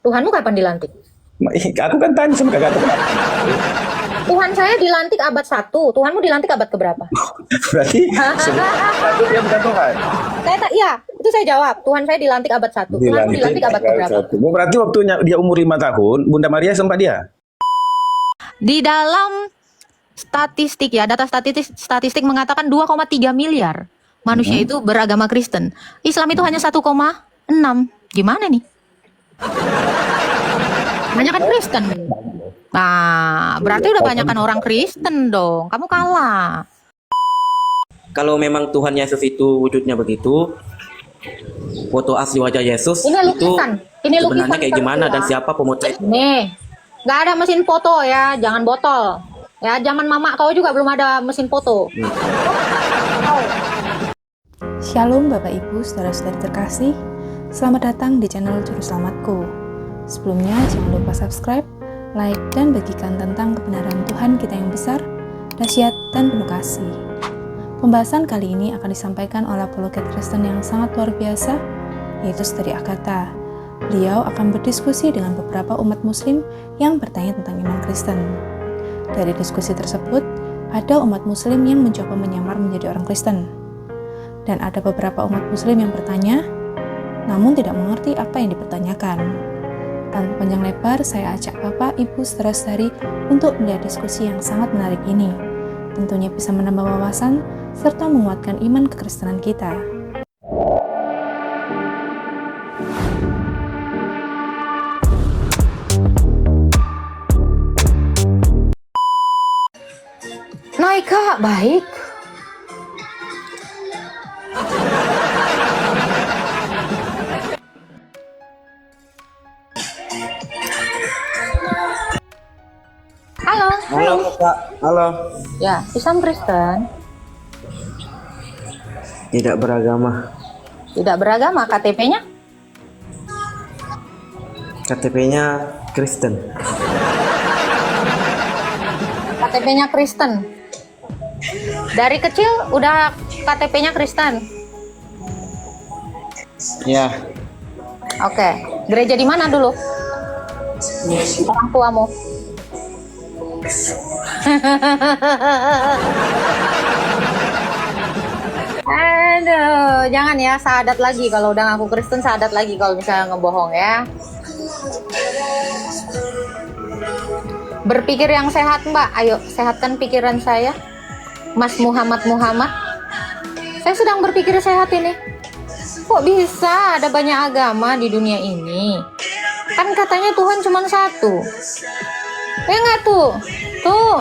Tuhanmu kapan dilantik? Aku kan tanya sama kakak. Tuhan saya dilantik abad 1. Tuhanmu dilantik abad keberapa? Berarti dia bukan Tuhan. Iya, itu saya jawab. Tuhan saya dilantik abad 1. Tuhanmu dilantik abad keberapa? Berarti waktu dia umur 5 tahun, Bunda Maria sempat dia. Di dalam statistik ya, data statistik mengatakan 2,3 miliar manusia itu beragama Kristen. Islam itu hanya 1,6. Gimana nih? Banyakan Kristen. Nah, berarti udah banyakan orang Kristen dong. Kamu kalah. Kalau memang Tuhan Yesus itu wujudnya begitu, foto asli wajah Yesus Ini itu lukisan. Ini sebenarnya lukisan kayak gimana dan tertua. siapa pemotret? Nih, nggak ada mesin foto ya, jangan botol. Ya, zaman mama kau juga belum ada mesin foto. Shalom Bapak Ibu, saudara-saudari terkasih. Selamat datang di channel Juru Selamatku. Sebelumnya jangan lupa subscribe, like, dan bagikan tentang kebenaran Tuhan kita yang besar, dahsyat, dan penuh kasih. Pembahasan kali ini akan disampaikan oleh apologet Kristen yang sangat luar biasa, yaitu Saudari Agatha. Beliau akan berdiskusi dengan beberapa umat muslim yang bertanya tentang iman Kristen. Dari diskusi tersebut, ada umat muslim yang mencoba menyamar menjadi orang Kristen. Dan ada beberapa umat muslim yang bertanya, namun tidak mengerti apa yang dipertanyakan. Tanpa panjang lebar, saya ajak Bapak, Ibu, saudara-saudari untuk melihat diskusi yang sangat menarik ini. Tentunya bisa menambah wawasan, serta menguatkan iman kekristenan kita. Naik Kak, baik. Halo. Halo Kak, halo. Ya, Islam Kristen. Tidak beragama. Tidak beragama, KTP-nya? KTP-nya Kristen. KTP-nya Kristen. Dari kecil udah KTP-nya Kristen. Ya, Oke. Gereja di mana dulu? Orang tuamu. Aduh, jangan ya, sahadat lagi kalau udah ngaku Kristen, sahadat lagi kalau misalnya ngebohong ya. Berpikir yang sehat, Mbak. Ayo, sehatkan pikiran saya. Mas Muhammad. Saya sedang berpikir sehat ini. Kok bisa ada banyak agama di dunia ini? Kan katanya Tuhan cuma satu. Ya nggak tuh? Tuh.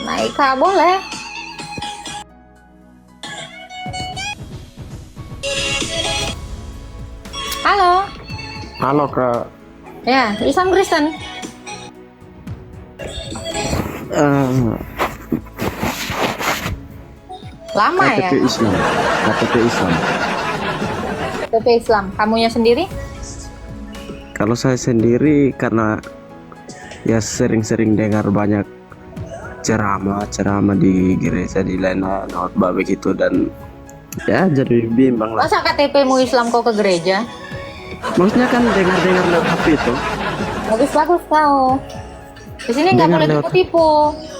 Naik Kak, boleh. Halo. Halo Kak. Ya, Islam Kristen. Lama ya? KTP Islam. KTP Islam. KTP Islam. Kamunya sendiri? Kalau saya sendiri karena ya sering-sering dengar banyak ceramah di gereja di lain khotbah begitu dan ya jadi bimbang lah. Masa KTP-mu Islam kau ke gereja? Maksudnya kan dengar-dengar lewat HP itu. Bagus kau. Di sini nggak Dengar boleh lewat- tipu-tipu.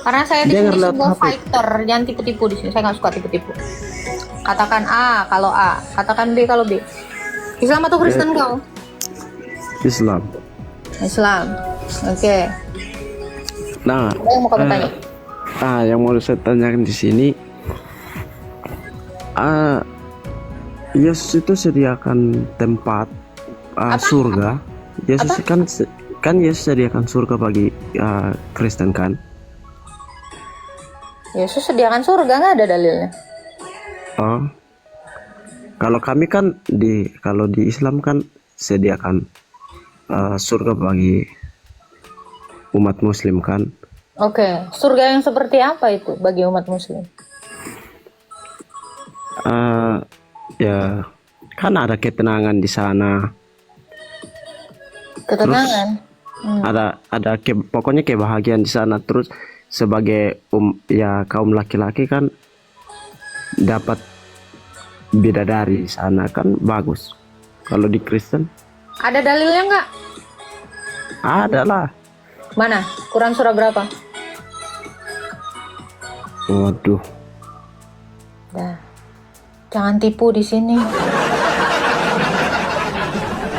Karena saya di Dengar sini lewat sebuah HP. fighter. Jangan tipu-tipu di sini. Saya nggak suka tipu-tipu. Katakan A kalau A, katakan B kalau B. Islam atau Kristen kau? Islam. Islam. Oke. Nah, Ada yang mau kamu tanya? yang mau saya tanyakan di sini, Yesus itu sediakan tempat surga. Yesus kan Yesus sediakan surga bagi Kristen kan? Yesus sediakan surga, nggak ada dalilnya. Oh, kalau kami kan kalau di Islam kan sediakan surga bagi umat Muslim kan? Oke, surga yang seperti apa itu bagi umat Muslim? Ya kan ada ketenangan di sana. Ketenangan. Ada pokoknya kebahagiaan di sana. Terus sebagai ya kaum laki-laki kan dapat bidadari sana kan bagus. Kalau di Kristen Ada dalilnya nggak? ada lah. Mana? Quran surah berapa? Waduh. Dah. Jangan tipu di sini.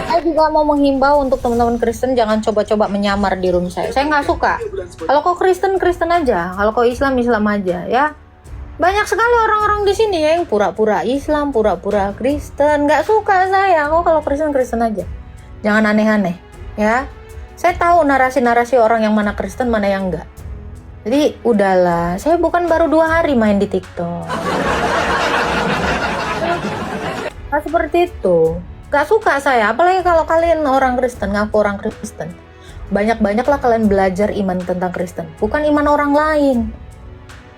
Saya juga mau menghimbau untuk teman-teman Kristen jangan coba-coba menyamar di room saya. Saya nggak suka. Kalau kau Kristen Kristen aja, kalau kau Islam Islam aja, ya. Banyak sekali orang-orang di sini yang pura-pura Islam, pura-pura Kristen. Nggak suka saya. Kau kalau Kristen Kristen aja. Jangan aneh-aneh, ya. Saya tahu narasi-narasi orang yang mana Kristen, mana yang enggak. Jadi udahlah. Saya bukan baru 2 hari main di TikTok. Nah, seperti itu. Gak suka saya, apalagi kalau kalian orang Kristen, ngaku orang Kristen. Banyak-banyaklah kalian belajar iman tentang Kristen, bukan iman orang lain.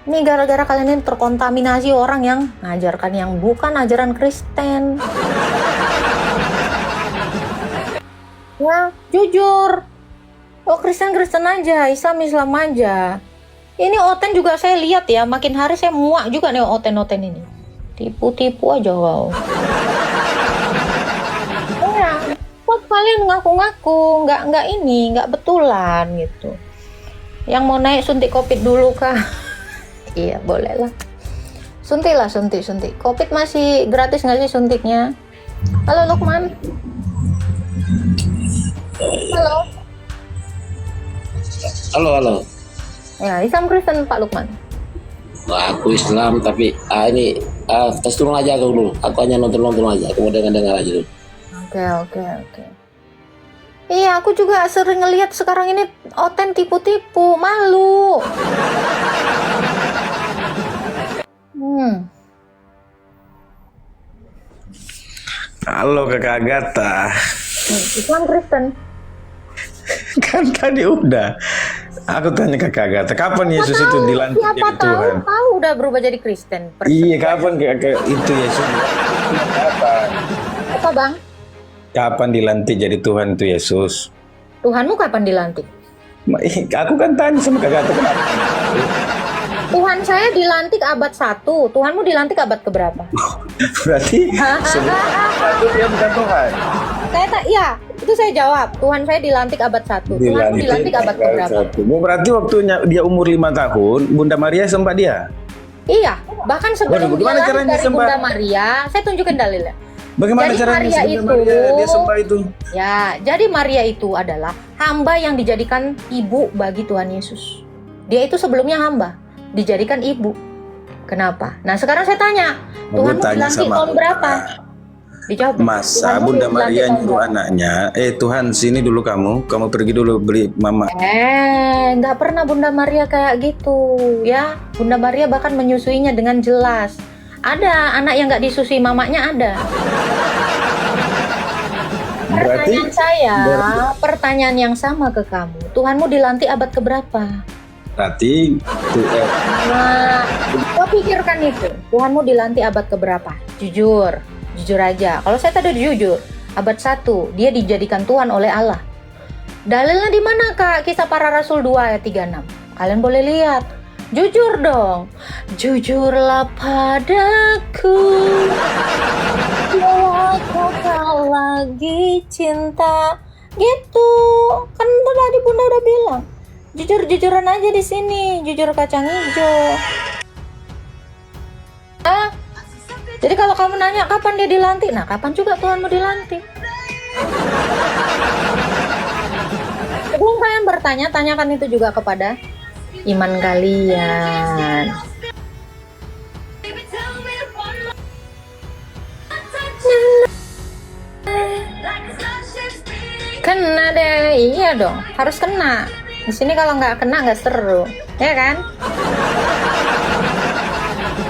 Ini gara-gara kalian ini terkontaminasi orang yang ngajarkan yang bukan ajaran Kristen. Ya, jujur. Oh, Kristen-Kristen aja, Islam-Islam aja. Ini Oten juga saya lihat ya, makin hari saya muak juga nih Oten-Oten ini. Tipu-tipu aja kau. Kok kalian ngaku-ngaku nggak betulan gitu. Yang mau naik suntik COVID dulu kah? Iya boleh lah. Suntik. COVID masih gratis nggak sih suntiknya? Halo Lukman. Halo. Ya Islam Kristen Pak Lukman. Wah, aku Islam tapi ini tes turun aja aku dulu. Aku hanya nonton aja. Aku mau dengar aja dulu. Oke. Iya, aku juga sering ngelihat sekarang ini Oten tipu-tipu, malu. Halo Kakak Agatha. Islam Kristen. Kan tadi udah. Aku tanya Kakak Agatha, kapan Yesus itu dilantik Siapa jadi Tuhan? tahu udah berubah jadi Kristen. Iya, kapan itu Yesus? Kapan? Apa bang? Kapan dilantik jadi Tuhan itu Yesus? Tuhanmu kapan dilantik? Aku kan tanya sama Kakak Agatha kenapa? Tuhan saya dilantik abad 1. Tuhanmu dilantik abad keberapa? Berarti sebelum dia bukan Tuhan. Iya, itu saya jawab. Tuhan saya dilantik abad 1. Tuhanmu dilantik abad keberapa? Berarti waktunya dia umur 5 tahun, Bunda Maria sembah dia. Iya, bahkan sebelum Waduh, dia gimana lahir caranya dari sembah? Bunda Maria, saya tunjukin dalilnya. Bagaimana Jadi caranya Maria Bunda itu- Maria dia sembah itu? Ya, jadi Maria itu adalah hamba yang dijadikan ibu bagi Tuhan Yesus. Dia itu sebelumnya hamba, dijadikan ibu. Kenapa? Nah, sekarang saya tanya, Aku Tuhanmu tanya dilantik sama tahun Bunda. berapa? Dijawab. Masa Tuhanmu Bunda dilantik Maria tahun nyuruh berapa? anaknya, Tuhan sini dulu kamu pergi dulu beli mama. Nggak pernah Bunda Maria kayak gitu, ya. Bunda Maria bahkan menyusuinya dengan jelas. Ada anak yang nggak disusui mamanya ada. Pertanyaan saya, pertanyaan yang sama ke kamu. Tuhanmu dilantik abad keberapa? Berarti Nah, kau pikirkan itu. Tuhanmu dilantik abad keberapa? Jujur aja. Kalau saya tadi jujur, abad 1 dia dijadikan Tuhan oleh Allah. Dalilnya di mana Kak? Kisah Para Rasul 2 ayat 36. Kalian boleh lihat. Jujur dong. Jujurlah padaku. Bila kau lagi cinta. Gitu. Kan tadi Bunda udah bilang. Jujur-jujuran aja di sini. Jujur kacang hijau. Jadi kalau kamu nanya kapan dia dilantik, nah kapan juga Tuhanmu dilantik? Sebelum kalian bertanya, tanyakan itu juga kepada iman kalian. Kena deh, iya dong, harus kena. Di sini kalau nggak kena nggak seru, ya kan?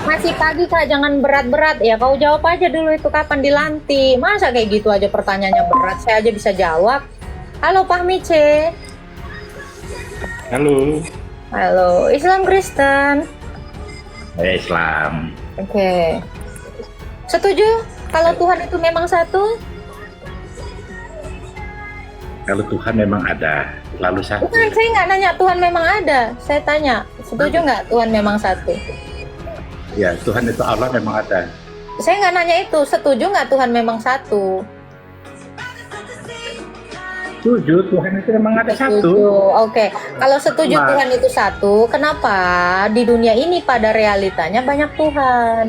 Masih pagi Kak, jangan berat-berat ya. Kau jawab aja dulu itu kapan dilantik. Masa kayak gitu aja pertanyaannya berat, saya aja bisa jawab. Halo Pak Mice. Halo. Halo, Islam Kristen. Islam. Oke. Setuju kalau Tuhan itu memang satu? Kalau Tuhan memang ada, lalu satu. Bukan, saya nggak nanya Tuhan memang ada. Saya tanya, setuju nggak Tuhan memang satu? Ya, Tuhan itu Allah memang ada. Saya nggak nanya itu, setuju nggak Tuhan memang satu? Setuju, Tuhan itu memang ada Setuju. satu. Oke, kalau setuju Cuma- Tuhan itu satu, kenapa di dunia ini pada realitanya banyak Tuhan?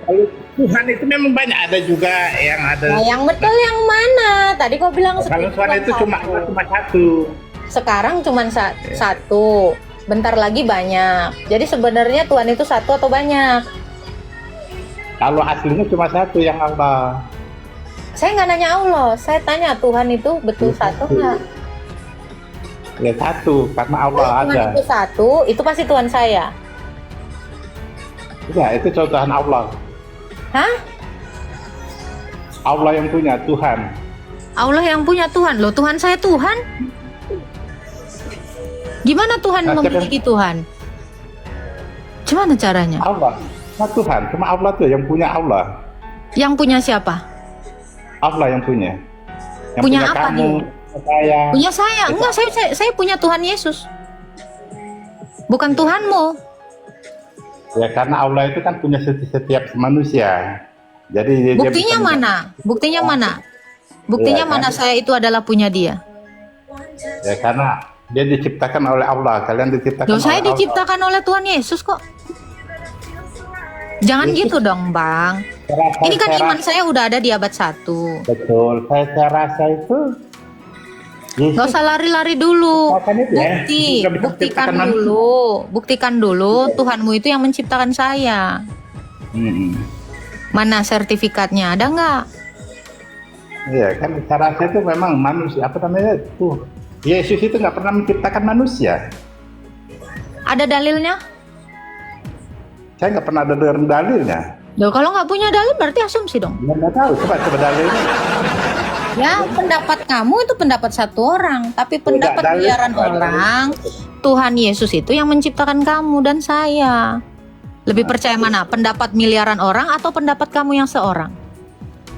Kalau Tuhan itu memang banyak, ada juga yang ada. Nah, yang betul yang mana? Tadi kau bilang Kalau setuju Tuhan yang itu cuma satu. Sekarang cuma satu. Bentar lagi banyak. Jadi sebenarnya Tuhan itu satu atau banyak? Kalau aslinya cuma satu yang Allah. Saya nggak nanya Allah, saya tanya Tuhan itu betul satu nggak? Ya satu, karena Allah Kalau Tuhan ada. itu satu, itu pasti Tuhan saya. Ya, itu contohan Allah. Hah? Allah yang punya Tuhan. Allah yang punya Tuhan. Loh, Tuhan saya Tuhan? Gimana Tuhan Nah, memiliki Tuhan? Gimana caranya? Allah. Nah, Tuhan, cuma Allah tuh yang punya Allah. Yang punya siapa? Allah yang punya. Yang Punya punya apa kamu, dia? saya. Punya saya? Enggak, saya punya Tuhan Yesus. Bukan Tuhanmu. Ya karena Allah itu kan punya setiap manusia. Jadi dia Buktinya bukan- mana? Buktinya mana? Buktinya Iya, mana kan? saya itu adalah punya dia? Ya karena dia diciptakan oleh Allah. Kalian diciptakan Loh, saya oleh Allah. diciptakan oleh Tuhan Yesus kok. Jangan gitu dong, Bang. Ini kan iman saya udah ada di abad 1. Betul. Saya rasa itu. Yesus Gak usah lari-lari dulu. Bukan itu ya. Bukti, Itu nggak bisa buktikan menciptakan dulu. Buktikan dulu Tuhanmu itu yang menciptakan saya. Mm-mm. Mana sertifikatnya? Ada nggak? Iya kan cara saya itu memang manusia apa namanya tuh Yesus itu nggak pernah menciptakan manusia. Ada dalilnya? Saya nggak pernah ada dalilnya. Loh, kalau nggak punya dalil berarti asumsi dong. Ya, nggak tahu coba dalilnya. Ya, pendapat kamu itu pendapat satu orang, tapi pendapat dalil, miliaran nggak ada orang, Tuhan Yesus itu yang menciptakan kamu dan saya. Lebih percaya mana? Pendapat miliaran orang atau pendapat kamu yang seorang?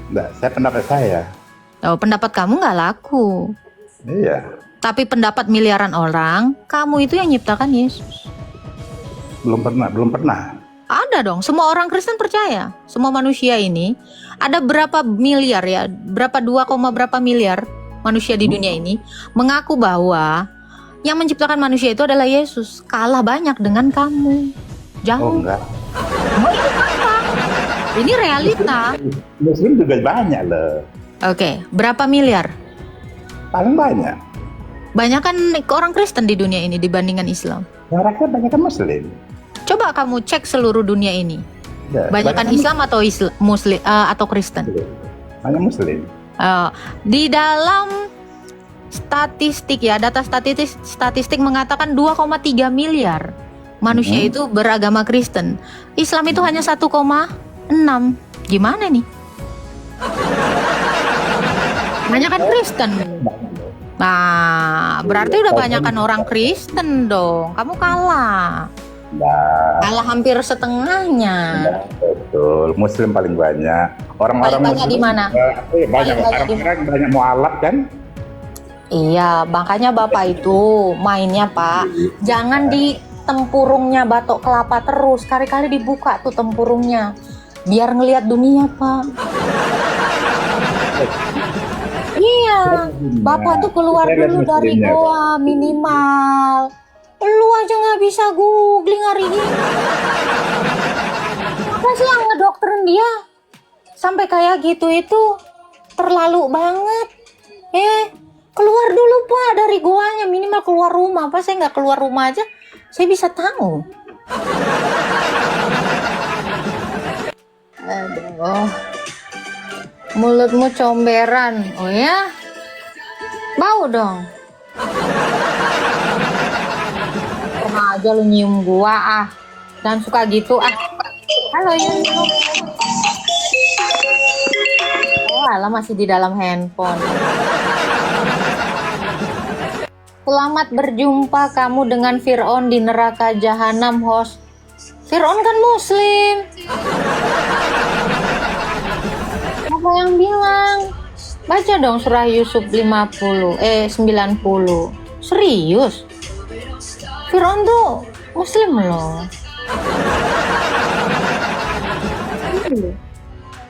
Nggak, saya pendapat saya. Oh, pendapat kamu nggak laku. Iya. Tapi pendapat miliaran orang, kamu itu yang nyiptakan Yesus. Belum pernah. Ada dong, semua orang Kristen percaya. Semua manusia ini, ada berapa miliar ya, berapa 2, berapa miliar manusia di dunia ini mengaku bahwa yang menciptakan manusia itu adalah Yesus. Kalah banyak dengan kamu. Oh Jauh. enggak. Ini realita. Muslim juga banyak loh. Oke, berapa miliar? Paling banyak. Banyak kan orang Kristen di dunia ini dibandingkan Islam. Yang rakyat banyak kan Muslim. Coba kamu cek seluruh dunia ini. Ya, Banyakan Islam atau Muslim atau Kristen? Banyak Muslim. Di dalam statistik ya, data statistik mengatakan 2,3 miliar manusia itu beragama Kristen. Islam itu hanya 1,6. Gimana nih? Banyakan Kristen. Nah, berarti udah banyakan orang Kristen dong. Kamu kalah. Nah, Kalah hampir setengahnya. betul. Muslim paling banyak. Orang-orang Paling banyak Muslim di mana? Banyak. Paling banyak di Orang-orang banyak mualaf kan? Iya, makanya Bapak itu mainnya Pak, jangan di tempurungnya batok kelapa terus, kali-kali dibuka tuh tempurungnya, biar ngelihat dunia Pak. Iya, Bapak tuh keluar Saya lihat dulu dari muslimnya, goa minimal. Lu aja nggak bisa googling hari ini. Apa sih yang ngedoktrin dia? Sampai kayak gitu itu terlalu banget. Keluar dulu Pak dari goanya, minimal keluar rumah. Apa saya nggak keluar rumah aja, saya bisa tahu. Aduh, mulutmu comberan, oh ya? Bau dong. Pernah aja lu nyium gua ah, dan suka gitu ah. Halo Yun. Oh, alah masih di dalam handphone. Selamat berjumpa kamu dengan Fir'aun di neraka jahanam, host. Fir'aun kan Muslim. Apa yang bilang? Baca dong surah Yusuf 90 Serius? Firaun tuh muslim loh.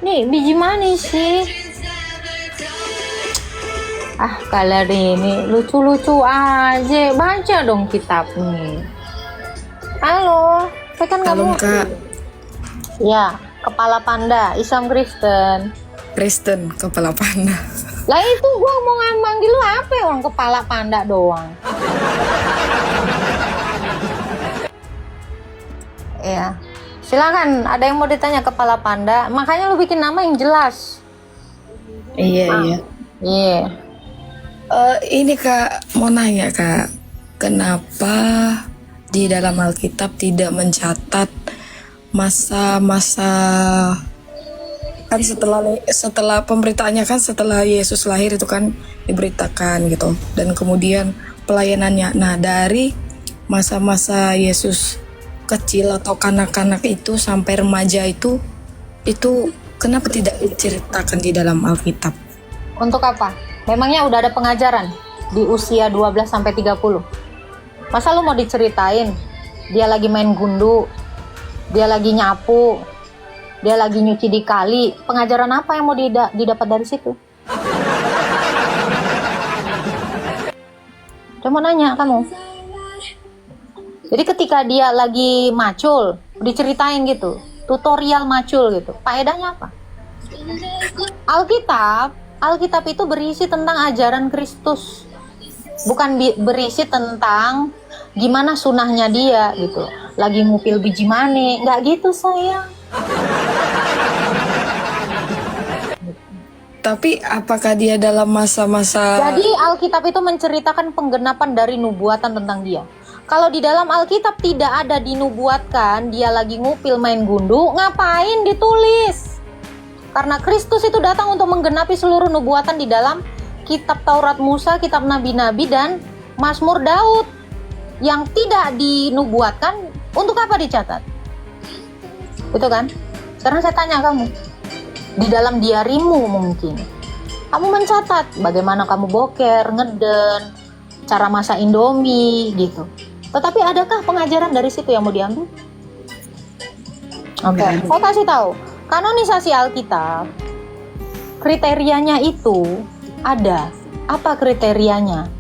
Nih biji manis sih. Kalian ini lucu-lucu aja. Baca dong kitabnya. Halo, saya kan Halo kamu. Kak, Ya, kepala panda, Islam Kristen. Kristen kepala panda. Lah itu gua mau manggil lu apa ya, orang kepala panda doang. Ya, silakan. Ada yang mau ditanya kepala panda? Makanya lu bikin nama yang jelas. Iya. Iya. Ini Kak, mau nanya Kak, kenapa di dalam Alkitab tidak mencatat masa-masa, kan setelah pemberitaannya kan setelah Yesus lahir itu kan diberitakan gitu, dan kemudian pelayanannya. Nah, dari masa-masa Yesus kecil atau kanak-kanak itu sampai remaja itu kenapa tidak diceritakan di dalam Alkitab? Untuk apa? Memangnya udah ada pengajaran di usia 12 sampai 30. Masa lu mau diceritain dia lagi main gundu, dia lagi nyapu, dia lagi nyuci di kali? Pengajaran apa yang mau didapat dari situ? Saya mau nanya kamu. Jadi ketika dia lagi macul, diceritain gitu, tutorial macul gitu, faedahnya apa? Alkitab itu berisi tentang ajaran Kristus, bukan berisi tentang gimana sunahnya dia gitu. Lagi ngupil biji mane, nggak gitu sayang. Tapi apakah dia dalam masa-masa... Jadi Alkitab itu menceritakan penggenapan dari nubuatan tentang dia. Kalau di dalam Alkitab tidak ada dinubuatkan, dia lagi ngupil main gundu, ngapain ditulis? Karena Kristus itu datang untuk menggenapi seluruh nubuatan di dalam kitab Taurat Musa, kitab Nabi-Nabi, dan Mazmur Daud. Yang tidak dinubuatkan, untuk apa dicatat? Gitu kan? Sekarang saya tanya kamu, di dalam diarimu mungkin kamu mencatat bagaimana kamu boker, ngeden, cara masak Indomie gitu. Tetapi adakah pengajaran dari situ yang mau diambil? Oke, saya kasih tahu. Kanonisasi Alkitab, kriterianya itu ada. Apa kriterianya?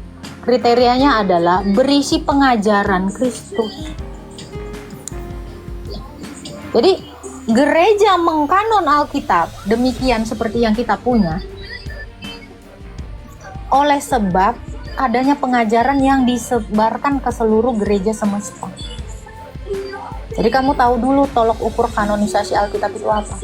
Kriterianya adalah berisi pengajaran Kristus. Jadi gereja mengkanon Alkitab demikian seperti yang kita punya oleh sebab adanya pengajaran yang disebarkan ke seluruh gereja semesta. Jadi kamu tahu dulu tolok ukur kanonisasi Alkitab itu apa.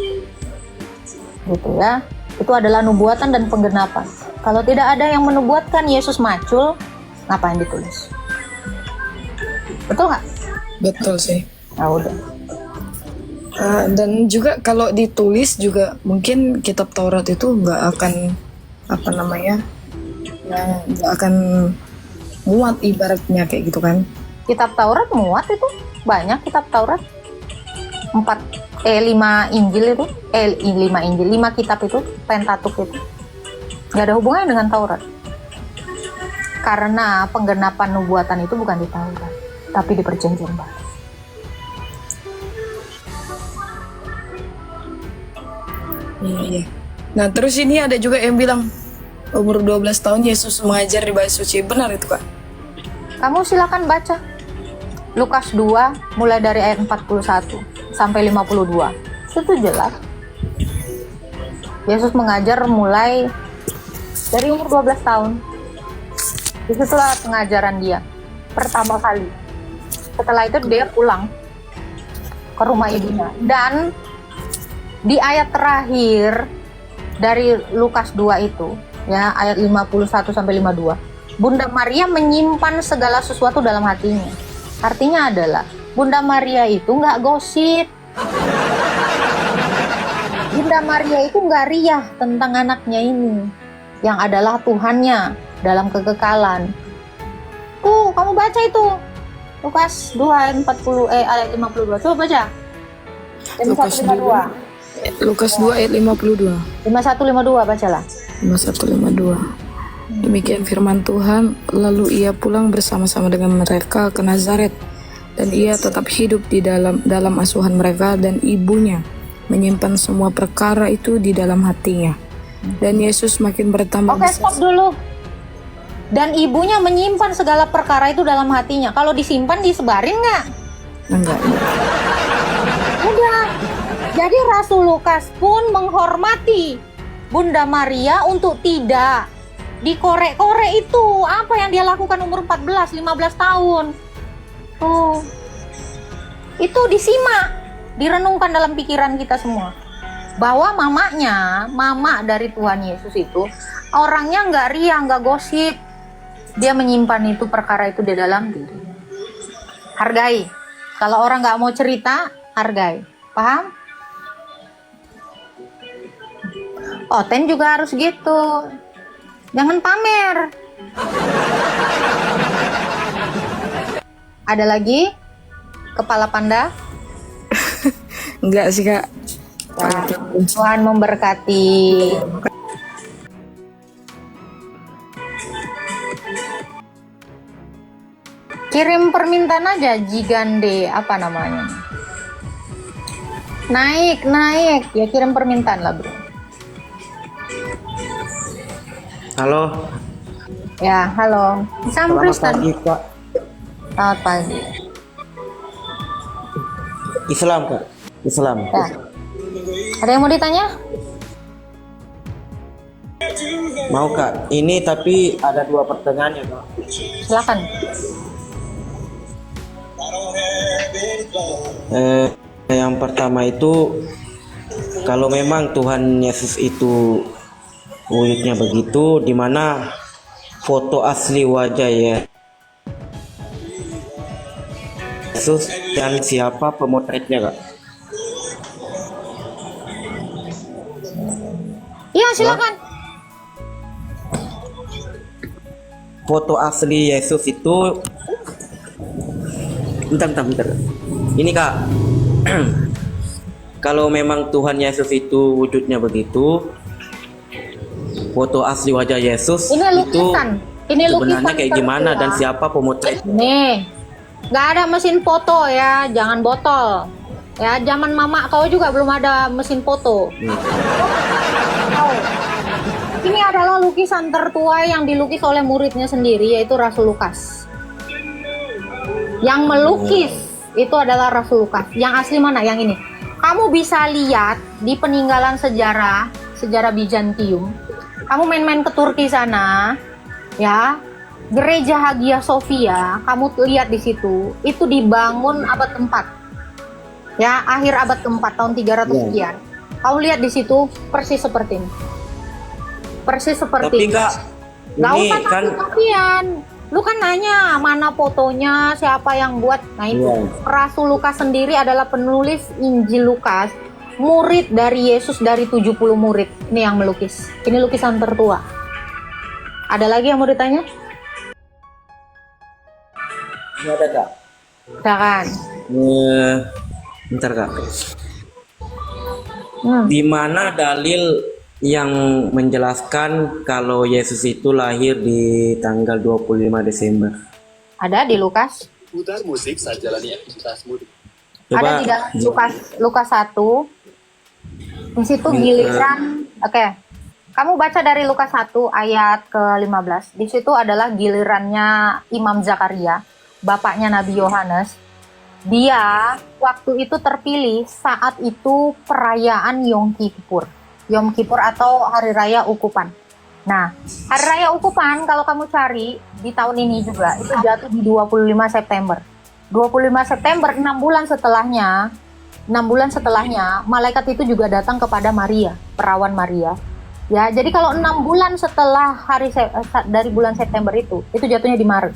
Gitu ya. Itu adalah nubuatan dan penggenapan. Kalau tidak ada yang menubuatkan Yesus macul, ngapain ditulis? Betul nggak? Betul sih. Nah, udah. Dan juga kalau ditulis juga mungkin kitab Taurat itu nggak akan nggak akan muat ibaratnya kayak gitu kan. Kitab Taurat muat itu banyak. Kitab Taurat 5 Injil itu 5 Injil, 5 kitab itu, Pentatuk itu nggak ada hubungannya dengan Taurat, karena penggenapan nubuatan itu bukan di Taurat tapi di Perjanjian Baru. Iya. Nah terus ini ada juga yang bilang umur 12 tahun Yesus mengajar di bait suci. Benar itu Kak? Kamu silakan baca Lukas 2 mulai dari ayat 41 sampai 52. Itu jelas. Yesus mengajar mulai dari umur 12 tahun. Disitulah pengajaran dia pertama kali. Setelah itu dia pulang ke rumah ibunya. Dan di ayat terakhir dari Lukas 2 itu, ya, ayat 51 sampai 52, Bunda Maria menyimpan segala sesuatu dalam hatinya. Artinya adalah Bunda Maria itu nggak gosip. Bunda Maria itu nggak riah tentang anaknya ini, yang adalah Tuhannya dalam kekekalan. Tuh, kamu baca itu. Lukas 2 ayat 52. Coba baca. Lukas 2 ayat 52. 51 52 bacalah. 51:52. Demikian firman Tuhan, lalu ia pulang bersama-sama dengan mereka ke Nazaret, dan ia tetap hidup di dalam asuhan mereka, dan ibunya menyimpan semua perkara itu di dalam hatinya. Dan Yesus makin bertambah Oke, stop dulu. Dan ibunya menyimpan segala perkara itu dalam hatinya. Kalau disimpan, disebarin nggak? Enggak. Udah. Jadi Rasul Lukas pun menghormati Bunda Maria untuk tidak dikorek-korek itu. Apa yang dia lakukan umur 14, 15 tahun. Tuh. Itu disimak, direnungkan dalam pikiran kita semua. Bahwa mama dari Tuhan Yesus itu orangnya nggak ria, nggak gosip. Dia menyimpan itu perkara itu di dalam diri. Hargai. Kalau orang nggak mau cerita, hargai. Paham? Oten juga harus gitu. Jangan pamer. Ada lagi? Kepala panda? Enggak sih, Kak. Nah, Tuhan memberkati. Kirim permintaan aja, Jigande, apa namanya? Naik. Ya kirim permintaan lah, bro. Halo. Ya, halo. Selamat pagi, Kak. Selamat pagi. Islam, Kak. Islam. Ya. Ada yang mau ditanya? Mau, Kak. Ini tapi ada 2 pertanyaan ya, Kak. Silakan. Yang pertama itu, kalau memang Tuhan Yesus itu wujudnya begitu, di mana foto asli wajah Yesus dan siapa pemotretnya, Kak? Iya, silakan. Foto asli Yesus itu, bentar. Ini, Kak. Kalau memang Tuhan Yesus itu wujudnya begitu, foto asli wajah Yesus Ini lukisan. Ini sebenarnya lukisan kayak gimana tertua. dan siapa pemotret? Nih, nggak ada mesin foto ya, jangan botol. Ya, zaman mama kau juga belum ada mesin foto. Oh. Ini adalah lukisan tertua yang dilukis oleh muridnya sendiri, yaitu Rasul Lukas. Yang melukis itu adalah Rasul Lukas. Yang asli mana? Yang ini. Kamu bisa lihat di peninggalan sejarah Bizantium. Kamu main-main ke Turki sana, ya. Gereja Hagia Sophia, kamu lihat di situ, itu dibangun abad keempat. Ya, akhir abad keempat, tahun 300 sekian. Kamu lihat di situ persis seperti ini. Persis seperti Tapi ini. Kak, Nggak ini usah kan takut-takutan. Lu kan nanya mana fotonya, siapa yang buat. Nah itu, Rasul Lukas sendiri adalah penulis Injil Lukas, murid dari Yesus dari 70 murid. Ini yang melukis. Ini lukisan tertua. Ada lagi yang mau ditanya? ini ada, Kak. Silakan. Bentar, Kak. Di mana dalil yang menjelaskan kalau Yesus itu lahir di tanggal 25 Desember? Ada di Lukas. Putar musik saat jalani aktivitas mudik. Ada di dalam Lukas 1. Di situ giliran. Oke. Kamu baca dari Lukas 1 ayat ke-15. Di situ adalah gilirannya Imam Zakaria, bapaknya Nabi Yohanes. Dia waktu itu terpilih saat itu perayaan Yom Kippur. Yom Kippur atau Hari Raya Ukupan. Nah, Hari Raya Ukupan kalau kamu cari di tahun ini juga itu jatuh di 25 September. 25 September, 6 bulan setelahnya malaikat itu juga datang kepada Maria, perawan Maria. Ya, jadi kalau 6 bulan setelah dari bulan September itu jatuhnya di Maret.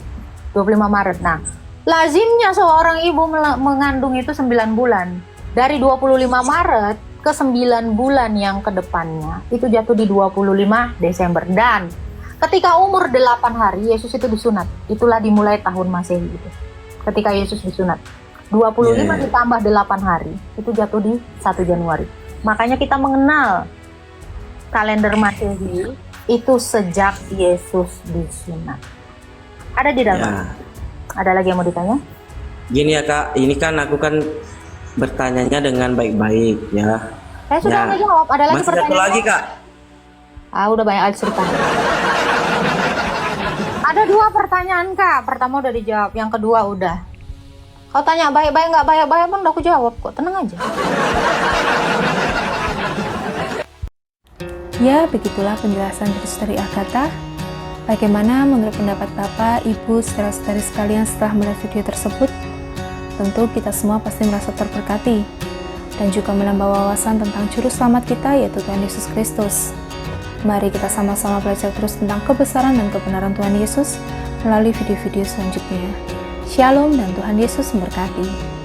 25 Maret. Nah, lazimnya seorang ibu mengandung itu 9 bulan. Dari 25 Maret ke 9 bulan yang kedepannya itu jatuh di 25 Desember. Dan ketika umur 8 hari Yesus itu disunat. Itulah dimulai tahun Masehi itu. Ketika Yesus disunat 25 ditambah 8 hari itu jatuh di 1 Januari. Makanya kita mengenal kalender Masehi Itu sejak Yesus disunat. Ada di dalam. Ya. Ada lagi yang mau ditanya? Gini ya Kak, ini kan aku kan bertanyanya dengan baik-baik ya. Saya sudah Ya. menjawab. Ada lagi Masih satu pertanyaan? lagi Kak. Udah banyak alis cerita. Ada 2 pertanyaan Kak. Pertama udah dijawab, yang kedua udah. Kau tanya baik-baik nggak baik-baik pun udah aku jawab kok. Tenang aja. Ya, begitulah penjelasan Terus dari Agatha. Bagaimana menurut pendapat Bapak, Ibu, saudara-saudari sekalian setelah melihat video tersebut? Tentu kita semua pasti merasa terberkati dan juga menambah wawasan tentang juru selamat kita, yaitu Tuhan Yesus Kristus. Mari kita sama-sama belajar terus tentang kebesaran dan kebenaran Tuhan Yesus melalui video-video selanjutnya. Shalom dan Tuhan Yesus memberkati.